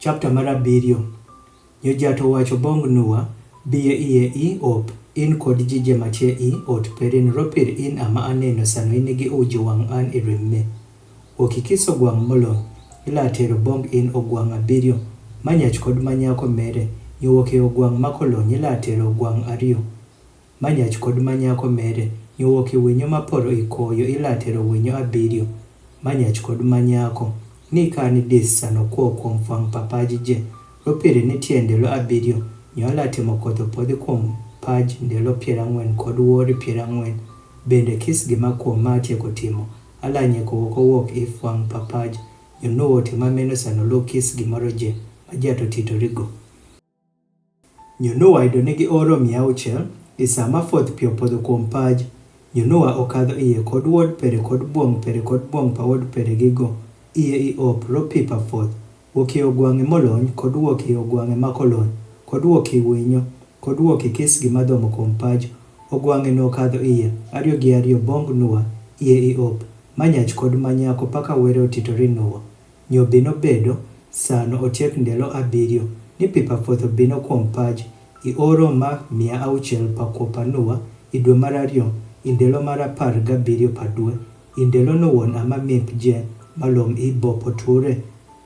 Chapter mar 7. Nyojato wacho bong nuwa, biye iye i op, in kod jije matie i ot perin ropir in ama aneno sano inigi ujo wang' an iremme. Okikiso gwang' molony, ila tero bong in ogwang' 7, manyach kod manyako mere, nyuoke ogwang' makolony ila tero ogwang' 2. Manyach kod manyako mere, nyuoke winyo maporo ikoyo ila tero winyo 7. Manyach kod manyako, ni kani dis sano kuom fwang' papaji je, ropire nitie ndelo 7, nyola timo kotho podhi kuom paj ndelo 40 kod wuori 40. Bende kis gima kuom matieko timo, ala nyeko wuok i fwang' papaj, nyonuo tima meno sano lo kis gimoro je, majato titorigo. Nyonuo ido nigi oro 600, isama foth pio podho kuom paj, nyonuo okadho iye kod wuod pere kod buong' pa wuod pere gigo, iye i op ropipa foth, wuokie ogwang'e molony kod wuokie ogwang'e makolony, kod wuokie winyo, kod wuokie kis gima dhomo kuom paj, ogwang'e no kadho iye, 2 gi 2 bong nuwa, iye i op, manyach kod manyako paka were otitori nuwa. Nyo bino bedo, sano otiek ndelo 7, ni pipa foth bino kuom paj, i oro ma 600 pa kopa nuwa, i dwe mar 2, i ndelo mar 17 pa dwe, i ndelo no wuon ama mip je, malom i bopo ture,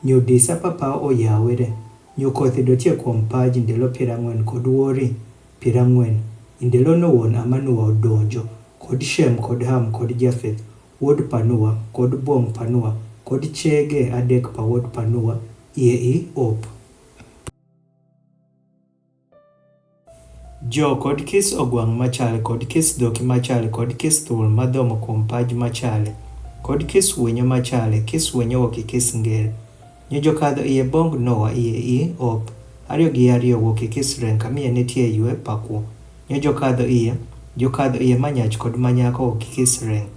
nyo disa papa oyawere, nyo kothi dotie kuom paj ndelo 40 kod wuori 40, i ndelo no wuon ama nuwa odonjo, kod Shem kod Ham kod Jafeth, wuod Panuwa, kod buong' Panuwa, kod chege 3 pa wuod Panuwa, iye i op. Jo kod kis ogwang' machale kod kis dhoki machale kod kis thuol madhomo kuom paj machale, kod kis winyo machale, kis winyo wuokie kis ngere. Nyojo kadho iye bong nowa iye i op, 2 gi 2 wuokie kis reng kamiye nitie yue pakuo. Nyojo kadho iye manyach kod manyako wuokie kis reng,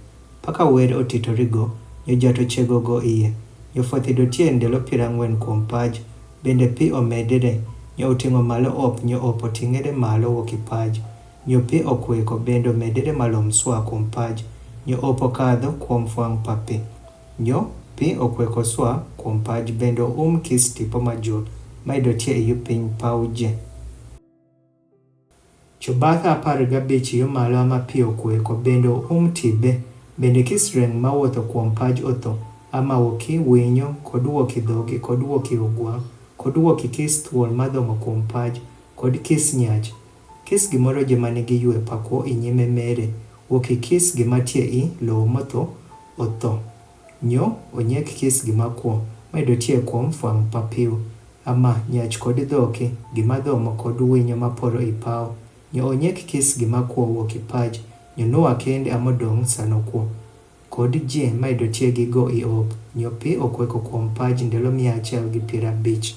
paka were otitorigo, nyojato chego go iye. Nyofothi dotie ndelo 40 kuom paj, bende pi omedere, nyo oting'o malo op, nyo op oting'ere malo wuokie paj, nyo pi okweko bende omedere malom swa kuom paj, nyo op okadho kuom fwang' papi, nyo pi okweko swa kuom paj bende kis tipo majul, maidotie iyu piny paw je. Chobatha 15 yo malo ama pi okweko bende tibe, bende kis reng mawuotho kuom paj otho, ama wuokie winyo kod wuokie dhogi kod wuokie ogwang', kod wuokie kis thuol madhomo kuom paj, kod kis nyach. Kis gimoro je manigi yue pakuo i nyime mere, wuokie kis gimatie i lowo motho otho. Nyo onyiek kis gimakuo, maidotie kuom fwang' papiu, ama nyach kod dhoki, gima dhomo kod winyo maporo i paw, nyo onyiek kis gimakuo wuokie paj, nyonuo kende amodong' sano kuo. Kod je maidotie gigo i op, nyo pi okweko kuom paj ndelo 150.